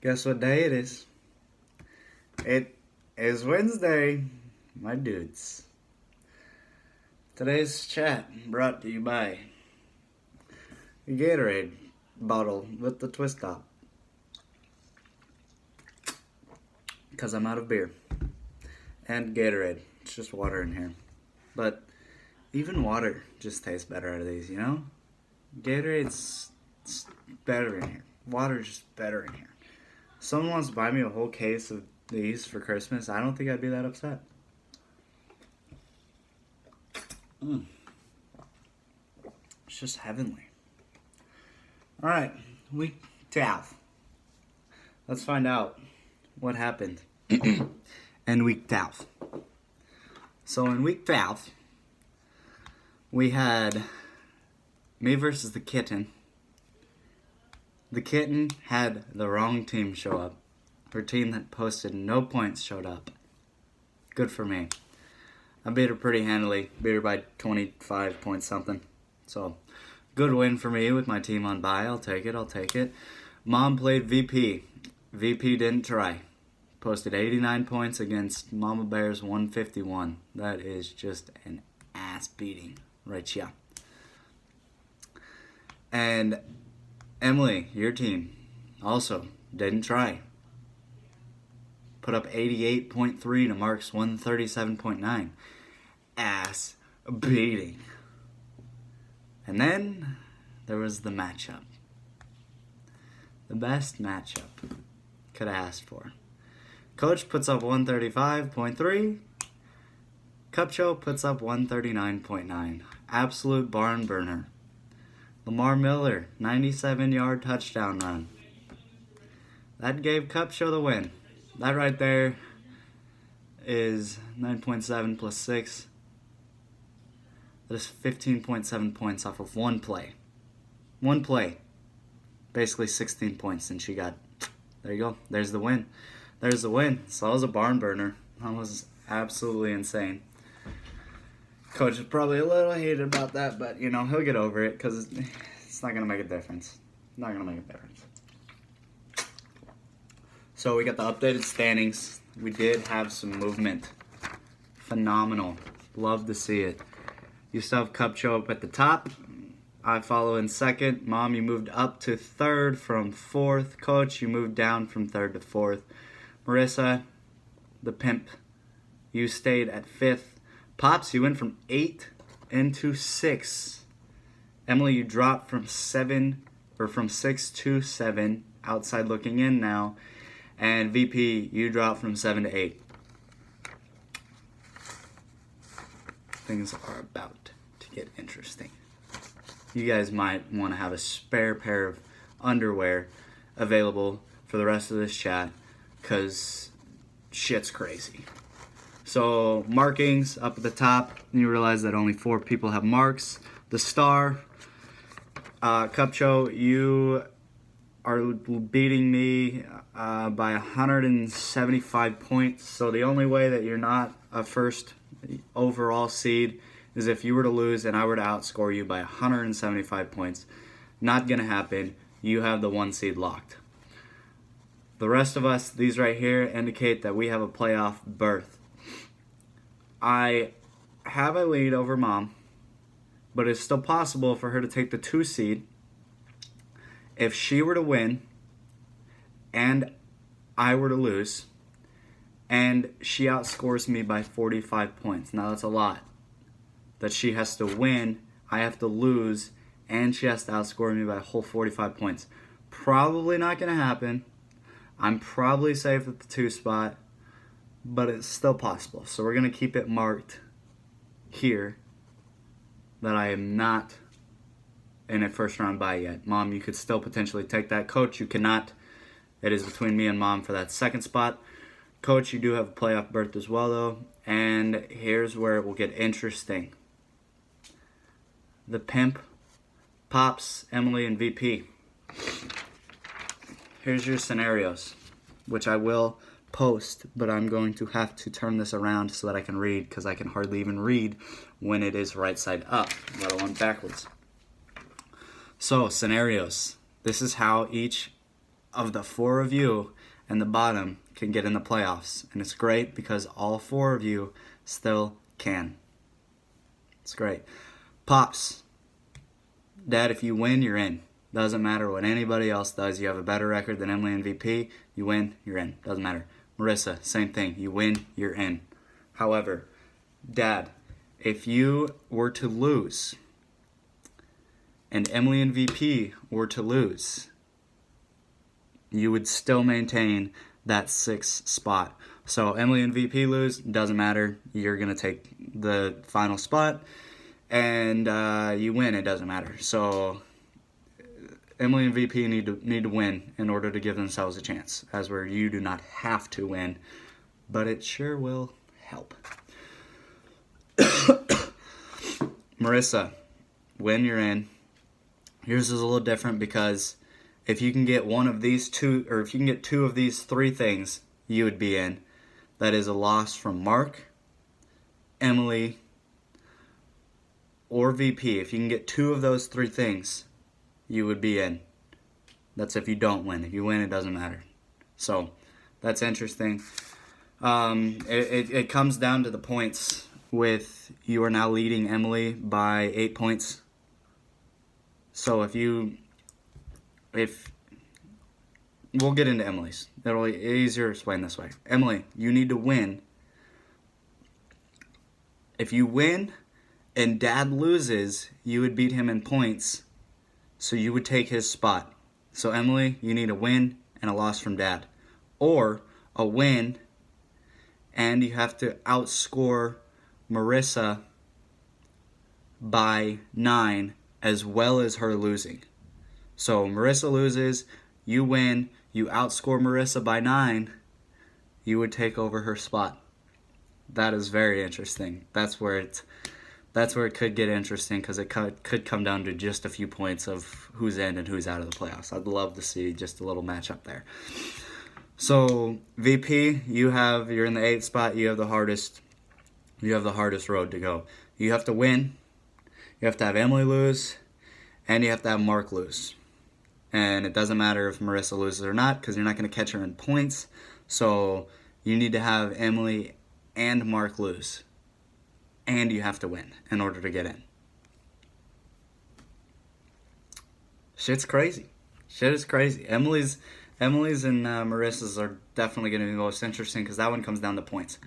Guess what day it is? It is Wednesday, my dudes. Today's chat brought to you by a Gatorade bottle with the twist top. Because I'm out of beer. And Gatorade. It's just water in here. But even water just tastes better out of these, you know? Gatorade's better in here. Water's just better in here. Someone wants to buy me a whole case of these for Christmas, I don't think I'd be that upset. It's just heavenly. Alright, WeekTwaaalve. Let's find out what happened in WeekTwaaalve. So in WeekTwaaalve, we had me versus the kitten. The kitten had the wrong team show up. Her team that posted no points showed up. Good for me. I beat her pretty handily. Beat her by 25 points something. So, good win for me with my team on bye. I'll take it. Mom played VP. VP didn't try. Posted 89 points against Mama Bear's 151. That is just an ass beating right here. And Emily, your team, also didn't try. Put up 88.3 to Mark's 137.9. Ass beating. And then there was the matchup. The best matchup could have asked for. Coach puts up 135.3. Cupcho puts up 139.9. Absolute barn burner. Lamar Miller, 97-yard touchdown run. That gave Cupcho the win. That right there is 9.7 plus 6. That is 15.7 points off of one play. One play. Basically 16 points, and she got... There you go. There's the win. There's the win. So that was a barn burner. That was absolutely insane. Coach is probably a little heated about that, but, you know, he'll get over it because it's not going to make a difference. Not going to make a difference. So we got the updated standings. We did have some movement. Phenomenal. Love to see it. You still have Cupcho up at the top. I follow in second. Mom, you moved up to third from fourth. Coach, you moved down from third to fourth. Marissa, the pimp, you stayed at fifth. Pops, you went from 8 into 6. Emily, you dropped from 6 to 7. Outside looking in now. And VP, you dropped from 7 to 8. Things are about to get interesting. You guys might want to have a spare pair of underwear available for the rest of this chat, because shit's crazy. So, markings up at the top. You realize that only 4 people have marks. The star. Cupcho, you are beating me by 175 points. So, the only way that you're not a first overall seed is if you were to lose and I were to outscore you by 175 points. Not going to happen. You have the 1 seed locked. The rest of us, these right here, indicate that we have a playoff berth. I have a lead over Mom, but it's still possible for her to take the 2 seed if she were to win and I were to lose and she outscores me by 45 points. Now that's a lot. That she has to win, I have to lose, and she has to outscore me by a whole 45 points. Probably not going to happen. I'm probably safe at the 2 spot, but it's still possible. So we're going to keep it marked here that I am not in a first round bye yet. Mom, you could still potentially take that. Coach, you cannot. It is between me and Mom for that 2nd spot. Coach, you do have a playoff berth as well, though. And here's where it will get interesting. The pimp, Pops, Emily, and VP. Here's your scenarios, which I will post, but I'm going to have to turn this around so that I can read, because I can hardly even read when it is right side up, let alone backwards. So, scenarios. This is how each of the 4 of you and the bottom can get in the playoffs. And it's great because all 4 of you still can. It's great. Pops, Dad, if you win, you're in. Doesn't matter what anybody else does. You have a better record than Emily and VP. You win, you're in. Doesn't matter. Marissa, same thing. You win, you're in. However, Dad, if you were to lose and Emily and VP were to lose, you would still maintain that 6th spot. So Emily and VP lose, doesn't matter. You're going to take the final spot. And you win, it doesn't matter. So Emily and VP need to win in order to give themselves a chance, as where you do not have to win, but it sure will help. Marissa, win, you're in. Yours is a little different because if you can get one of these 2, or if you can get 2 of these 3 things, you would be in. That is a loss from Mark, Emily, or VP. If you can get 2 of those 3 things, you would be in. That's if you don't win. If you win, it doesn't matter. So that's interesting. It comes down to the points with you are now leading Emily by 8 points. So if we'll get into Emily's. It'll be easier to explain this way. Emily, you need to win. If you win and Dad loses, you would beat him in points. So you would take his spot. So Emily, you need a win and a loss from Dad. Or a win and you have to outscore Marissa by 9 as well as her losing. So Marissa loses, you win, you outscore Marissa by 9, you would take over her spot. That is very interesting. That's where it could get interesting because it could come down to just a few points of who's in and who's out of the playoffs. I'd love to see just a little matchup there. So VP, you're in the 8th spot. You have the hardest road to go. You have to win. You have to have Emily lose, and you have to have Mark lose. And it doesn't matter if Marissa loses or not because you're not going to catch her in points. So you need to have Emily and Mark lose. And you have to win in order to get in. Shit's crazy. Shit is crazy. Emily's and Marissa's are definitely going to be the most interesting because that one comes down to points.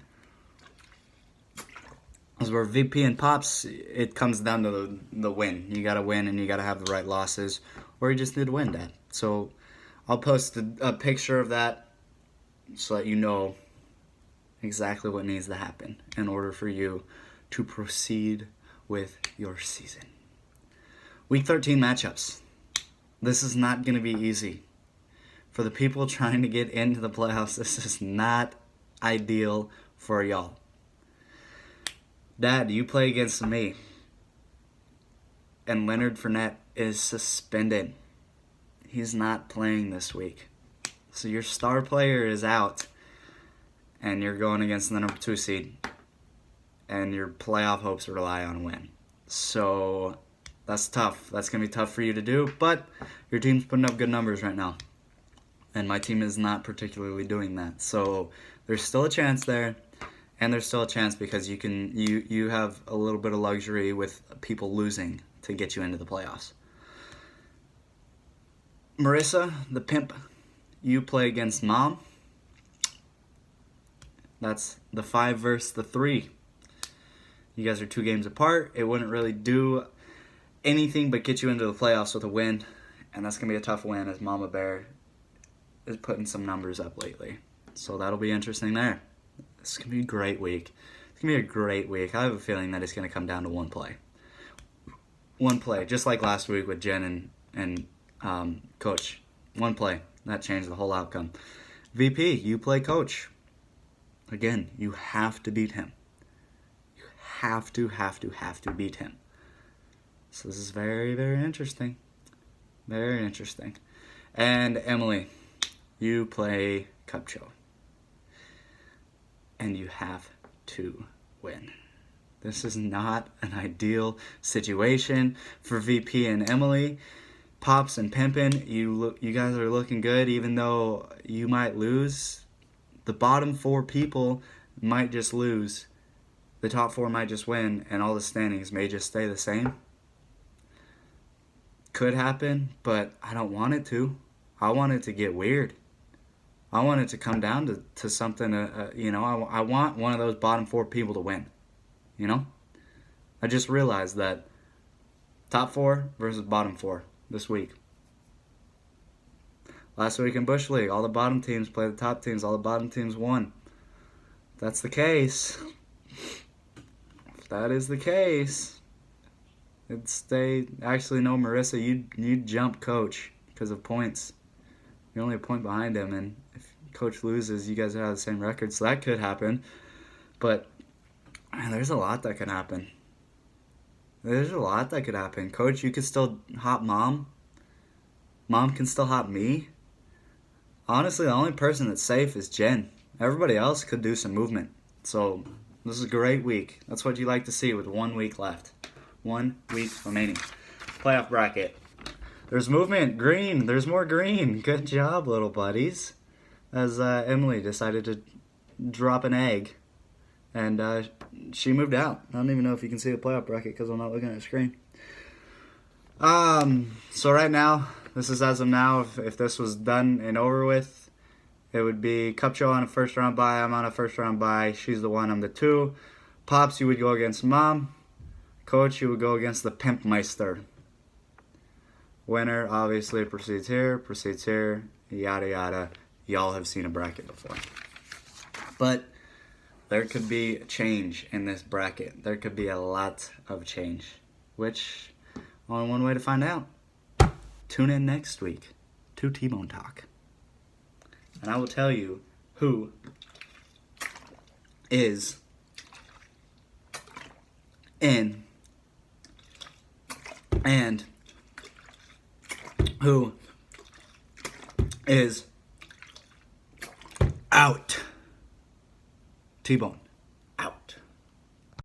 As where VP and Pops, it comes down to the win. You got to win and you got to have the right losses, or you just need to win, Dad. So I'll post a picture of that so that you know exactly what needs to happen in order for you to proceed with your season. Week 13 matchups. This is not going to be easy. For the people trying to get into the playoffs, this is not ideal for y'all. Dad, you play against me. And Leonard Fournette is suspended. He's not playing this week. So your star player is out. And you're going against the number 2 seed. And your playoff hopes rely on a win. So that's tough. That's going to be tough for you to do. But your team's putting up good numbers right now. And my team is not particularly doing that. So there's still a chance there. And there's still a chance because you have a little bit of luxury with people losing to get you into the playoffs. Marissa, the pimp, you play against Mom. That's the 5 versus the 3. You guys are 2 games apart. It wouldn't really do anything but get you into the playoffs with a win. And that's going to be a tough win as Mama Bear is putting some numbers up lately. So that'll be interesting there. It's going to be a great week. It's going to be a great week. I have a feeling that it's going to come down to one play. One play, just like last week with Jen and Coach. One play. That changed the whole outcome. VP, you play Coach. Again, you have to beat him. You have to beat him. So this is very, very interesting. Very interesting. And Emily, you play Cupcho. And you have to win. This is not an ideal situation for VP and Emily. Pops and Pimpin', you guys are looking good, even though you might lose. The bottom 4 people might just lose. The top 4 might just win, and all the standings may just stay the same. Could happen, but I don't want it to. I want it to get weird. I want it to come down to something, I want one of those bottom 4 people to win, I just realized that top 4 versus bottom 4 this week. Last week in Bush League, all the bottom teams played the top teams. All the bottom teams won. If that's the case, if that is the case, it'd stay. Actually, no, Marissa, you'd jump Coach because of points. You're only a point behind him, and if Coach loses, you guys have the same record, so that could happen. But man, there's a lot that could happen. There's a lot that could happen. Coach, you could still hop Mom. Mom can still hop me. Honestly, the only person that's safe is Jen. Everybody else could do some movement. So, this is a great week. That's what you like to see with 1 week left. 1 week remaining. Playoff bracket. There's movement. Green. There's more green. Good job, little buddies. As Emily decided to drop an egg. And she moved out. I don't even know if you can see the playoff bracket because I'm not looking at the screen. So right now, this is as of now. If this was done and over with, it would be Cupcho on a first round bye. I'm on a first round bye. She's the 1. I'm the 2. Pops, you would go against Mom. Coach, you would go against the Pimp Meister. Winner obviously proceeds here, yada yada. Y'all have seen a bracket before. But there could be change in this bracket. There could be a lot of change, which only one way to find out. Tune in next week to T-Bone Talk. And I will tell you who is in and who is out. T-Bone.